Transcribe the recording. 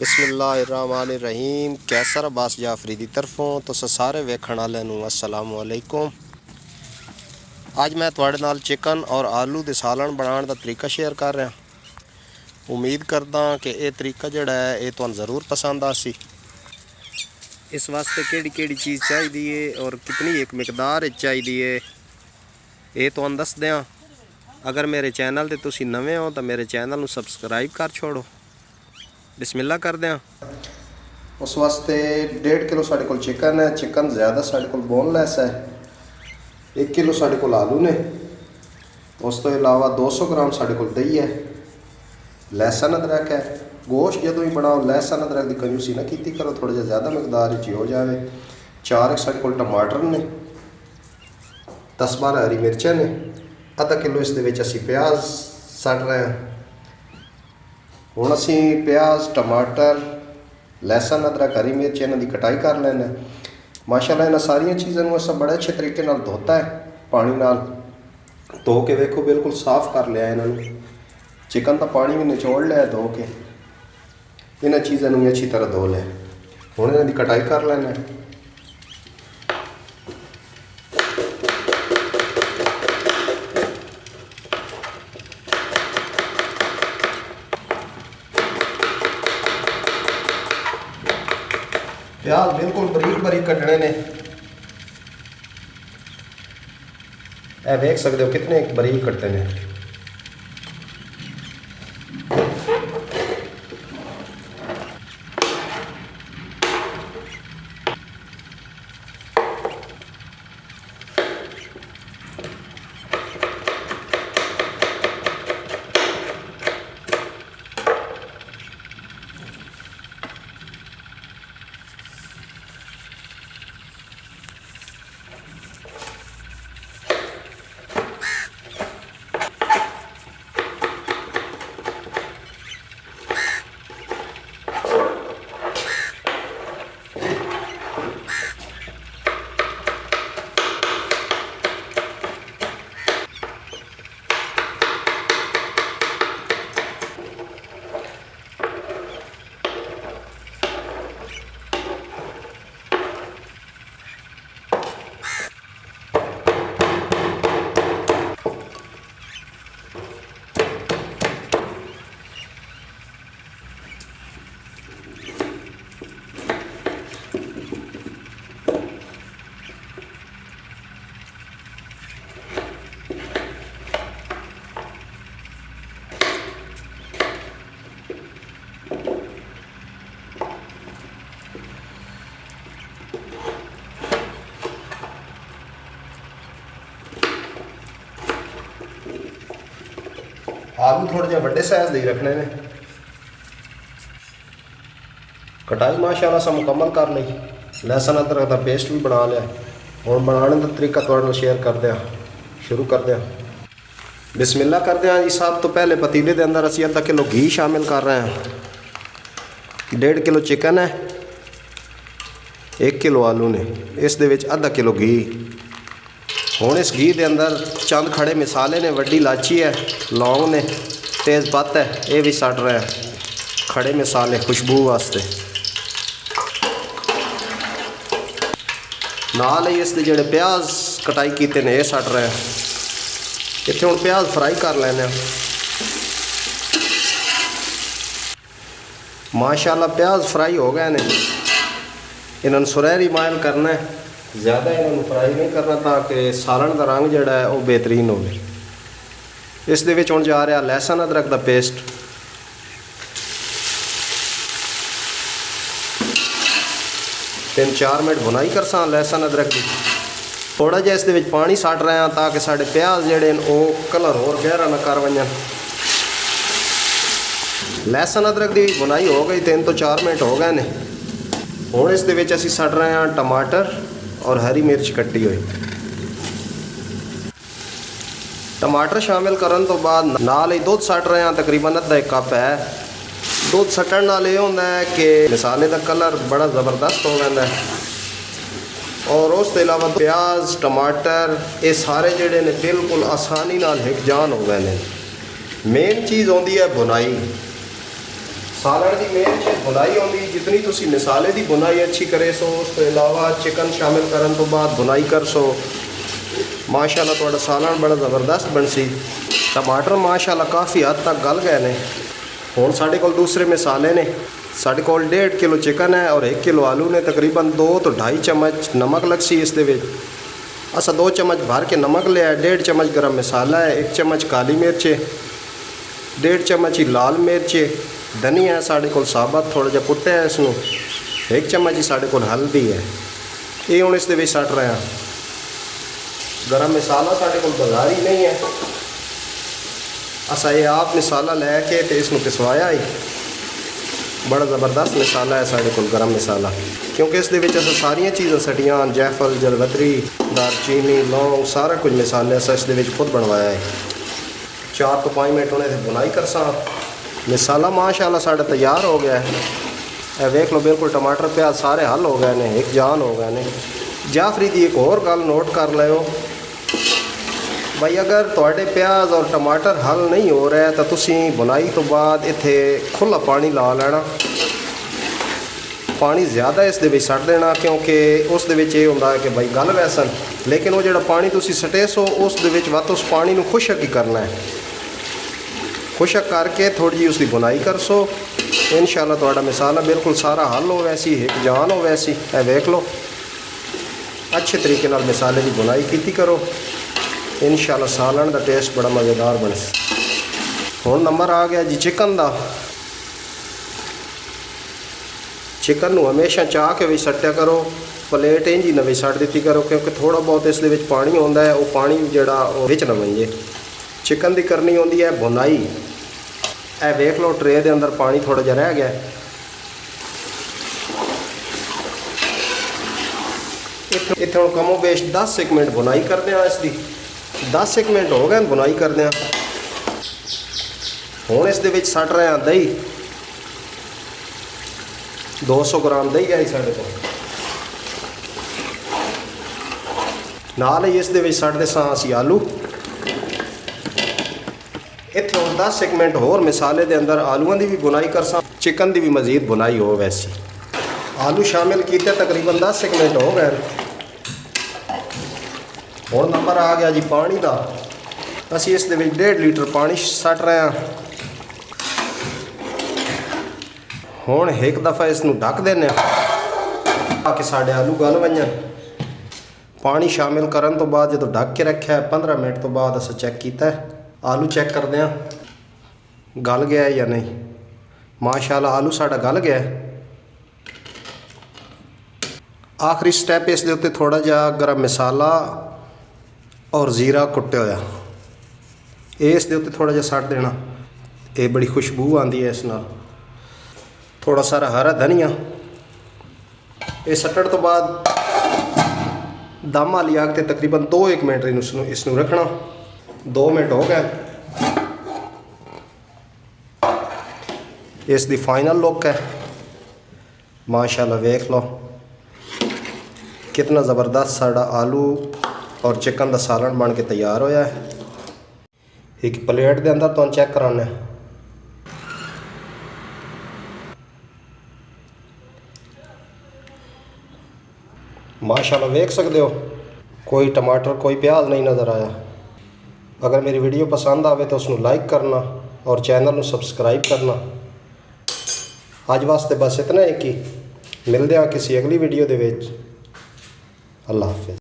बिस्मिल्लाहिर्रहमानिर्रहीम। कैसर अब्बास जाफरी की तरफों तो सारे वेखण वाले नूं अस्सलाम वालेकुम। अज मैं तुहाडे नाल चिकन और आलू दे सालन बनाने का तरीका शेयर कर रहा। उम्मीद करदा कि यह तरीका जिहड़ा है ये तुहानूं ज़रूर पसंद आसी। इस वास्ते किहड़ी चीज़ चाहिए और कितनी एक मिकदार चाहिए ये तुहानूं दस दियां। अगर मेरे चैनल ते तुसीं नवे हो तो मेरे चैनल नूं सबसक्राइब कर छोड़ो। बिस्मिल्लाह कर दें। उस वास्ते 1.5 किलो साढ़े कोल चिकन है। चिकन ज़्यादा साढ़े कोल बोनलैस है। 1 किलो साढ़े कोल आलू ने। उस तो इलावा 200 ग्राम साढ़े कोल दही है। लहसुन अदरक है। गोश्त जदों ही बनाओ लहसुन अदरक की कंजूसी ना की करो, थोड़ा जिहा ज़्यादा मिकदार हो जाए। 4 साढ़े कोल टमाटर ने, 10-12 हरी मिर्चां ने, आधा किलो इस दे विच असीं प्याज सट रहे हैं। हुण असीं प्याज टमाटर लहसुन अदरक हरी मिर्च इन्हां दी कटाई कर लैना। माशाअल्लाह इन्हां सारियां चीज़ां नूं असां बड़े अच्छे तरीके नाल धोता है, पानी नाल धो के वेखो बिल्कुल साफ़ कर लिया इन्हां नूं। चिकन का पानी भी निचोड़ लिया धो के। इन्हां चीज़ां नूं अच्छी तरह धो लिया। हुण इन्हां दी कटाई कर लैना। प्याज बिल्कुल बरीक कटने ने। ए देख सकते हो कितने बरीक कटते हैं। आलू थोड़े जे बड़े साइज दे रखने ने। कटाई माशाअल्लाह से मुकम्मल कर ली। लहसुन अदरक का पेस्ट भी बना लिया। हुण बनाने का तरीका तुहाडे नाल शेयर करदे हां। शुरू करदे हां। बिस्मिल्लाह करदे हां जी। सब तो पहले पतीले के अंदर असीं आधा किलो घी शामिल कर रहे हैं। 1.5 किलो चिकन है, 1 किलो आलू ने, इस दे विच आधा किलो घी। हुण इस घी के अंदर चंद खड़े मसाले ने, वड्डी इलाची है, लौंग ने, तेज़पत्ता है, ये भी सट रहे हैं। खड़े मसाले खुशबू वास्ते। नाल ही इस जेड़े प्याज कटाई कीते ने ये सट रहे हैं। इत्थे हुण प्याज फ्राई कर लेने। माशाअल्लाह प्याज फ्राई हो गए ने। इन्होंने सुनहरी मायल करना है, ज़्यादा इन्होंने फ्राई नहीं करना ताकि सालन का रंग जोड़ा है वो बेहतरीन हो। इस दे विच हुण जा रहा लहसुन अदरक का पेस्ट। तीन 4 मिनट बुनाई करसा लहसुन अदरक की। थोड़ा जिहा इस दे विच पानी सट रहे हैं ताकि साढ़े प्याज जोड़े वो कलर होर गहरा ना कर वजन। लहसुन अदरक की बुनाई हो गई, 3 तो 4 मिनट हो गए ने। हुण इस दे विच असीं सट रहे हैं टमाटर और हरी मिर्च कट्टी हुई। टमाटर शामिल करने तो बाद नाल ही दुध सट रहे हैं, तकरीबन आधा 1 कप है। दुध सट्टन नाल ये होंदा है कि मसाले का कलर बड़ा ज़बरदस्त हो जाता है। और उसके अलावा प्याज टमाटर ये सारे जोड़े ने बिल्कुल आसानी नाल हिकजान हो गए हैं। मेन चीज़ आती है बुनाई। ਸਾਲਣ ਦੀ ਮੇਨ ਚ ਬੁਨਾਈ ਆਉਂਦੀ, ਜਿਤਨੀ ਤੁਸੀਂ ਮਸਾਲੇ ਦੀ ਬੁਨਾਈ ਅੱਛੀ ਕਰੇ ਸੋ ਉਸ ਤੋਂ ਇਲਾਵਾ ਚਿਕਨ ਸ਼ਾਮਿਲ ਕਰਨ ਤੋਂ ਬਾਅਦ ਬੁਨਾਈ ਕਰ ਸੋ ਮਾਸ਼ਾਅੱਲਾ ਤੁਹਾਡਾ ਸਾਲਣ ਬੜਾ ਜ਼ਬਰਦਸਤ ਬਣ ਸੀ। ਟਮਾਟਰ ਮਾਸ਼ਾਅੱਲਾ ਕਾਫੀ ਹੱਦ ਤੱਕ ਗਲ ਗਏ ਨੇ। ਹੁਣ ਸਾਡੇ ਕੋਲ ਦੂਸਰੇ ਮਸਾਲੇ ਨੇ। ਸਾਡੇ ਕੋਲ 1.5 ਕਿਲੋ ਚਿਕਨ ਹੈ ਔਰ 1 ਕਿਲੋ ਆਲੂ ਨੇ। ਤਕਰੀਬਨ 2 ਤੋਂ 2.5 ਚਮਚ ਨਮਕ ਲੱਗ ਸੀ ਇਸ ਦੇ ਵਿੱਚ। ਅਸਾਂ 2 ਚਮਚ ਭਰ ਕੇ ਨਮਕ ਲਿਆ, 1.5 ਚਮਚ ਗਰਮ ਮਸਾਲਾ ਹੈ, 1 ਚਮਚ ਕਾਲੀ ਮਿਰਚ ਹੈ, 1.5 ਚਮਚ ਹੀ ਲਾਲ ਮਿਰਚ ਹੈ, ਧਨੀਆ ਹੈ ਸਾਡੇ ਕੋਲ ਸਾਬਤ ਥੋੜਾ ਜਿਹਾ ਕੁੱਟਿਆ ਹੈ ਇਸਨੂੰ, 1 ਚਮਚ ਹੀ ਸਾਡੇ ਕੋਲ ਹਲਦੀ ਹੈ। ਇਹ ਹੁਣ ਇਸ ਦੇ ਵਿੱਚ ਸੱਟ ਰਹੇ ਹਾਂ। ਗਰਮ ਮਸਾਲਾ ਸਾਡੇ ਕੋਲ ਬਾਜ਼ਾਰੀ ਨਹੀਂ ਹੈ, ਅਸਾਂ ਇਹ ਆਪ ਮਸਾਲਾ ਲੈ ਕੇ ਤੇ ਇਸ ਨੂੰ ਪਿਸਵਾਇਆ ਹੈ। बड़ा ज़बरदस्त मसाला है साढ़े कोल गरम मसाला, क्योंकि इस दे विच असां सारियां चीज़ां सटियां, जैफल, जलवतरी, दालचीनी, लौंग, सारा कुछ मसाले असां इस दे विच खुद बनवाया है। 4 तो 5 मिनट उन्हें बुनाई करसां। मसाला माशाअल्लाह साढ़ा तैयार हो गया है। ए वेख लो बिल्कुल टमाटर प्याज सारे हल हो गए ने, एक जान हो गए ने। जाफरी दी एक होर गल नोट कर लियो भाई, अगर तुहाडे प्याज और टमाटर हल नहीं हो रहा तो तुसी बुनाई तो बाद इत्थे खुला पानी ला लेना। पानी ज़्यादा इस दे विच सट देना, क्योंकि उस दे विच ये हुंदा है कि भाई गल वैसन, लेकिन वो जिहड़ा पानी तुसी सटे सो उस दे विच वत उस पानी नूं खुशक ही करना है। खुशक करके थोड़ी जी उसकी बुनाई कर सो, इंशाअल्लाह तुहाडा मसाला बिल्कुल सारा हल हो वैसी, एक जान हो वैसी। ए वेख लो अच्छे तरीके नाल मसाले की बुनाई कीती करो, इंशाअल्लाह सालन का टेस्ट बड़ा मज़ेदार बने। हुण नंबर आ गया जी चिकन का। चिकन नूं हमेशा चाह के भी सट्टिया करो, प्लेट इंज ही नवी सट दी करो, क्योंकि थोड़ा बहुत इस दे विच पानी होंदा है, वो पानी जिहड़ा वो विच ना बन जाए। चिकन की करनी होंदी है बुनाई। ए वेख लो ट्रे दे अंदर पानी थोड़ा जिहा रह गया। इत्थे हुण कमो बेश 10 मिनट बुनाई करते हैं इसकी। 10 मिनट हो गए बुनाई करते हैं। हुण इस दे विच सट रहे हैं दही। 200 ग्राम दही है साढ़े को। नाल ही इस दे विच सट दे सां असीं आलू। इत्थे हुण 10 मिनट होर मसाले दे अंदर आलूआं दी भी बुनाई करसां, चिकन दी भी मज़ीद बुनाई हो वैसी। आलू शामिल कीते तकरीबन 10 मिनट हो गए। हुण नंबर आ गया जी पानी का। असीं इस दे विच 1.5 लीटर पानी सट रहे हैं। हुण एक दफ़ा इसनूं ढक देने ताकि साढ़े आलू गल वंजन। पानी शामिल करन तो बाद जो ढक के रखा है 15 मिनट तो बाद अस चेक किया है। आलू चेक करते हैं गल गया है या नहीं। माशाअल्लाह आलू साढ़ा गल गया है। आखिरी स्टैप इस दे उत्ते थोड़ा जिहा गरम मसाला और जीरा कुट्टे होया ये इस दे उत्ते थोड़ा जिहा सट देना। ये बड़ी खुशबू आती है इस नाल। थोड़ा सारा हरा धनिया। ये सट्टण तो बाद दम वाली आग ते तकरीबन 2-1 मिनट इसनूं रखना। 2 मिनट हो गए। इसकी फाइनल लुक है। माशाअल्लाह वेख लो कितना ज़बरदस्त साड़ा आलू और चिकन का सालन बन के तैयार होया है। एक प्लेट के अंदर तुहानूं चेक कराने। माशाअल्लाह वेख सकते हो कोई टमाटर कोई प्याज नहीं नज़र आया। अगर मेरी वीडियो पसंद आवे तो उसनूं लाइक करना और चैनल नूं सबसक्राइब करना। अज वास्ते बस इतना है कि मिलते हैं किसी अगली वीडियो दे विच। अल्लाह हाफिज़।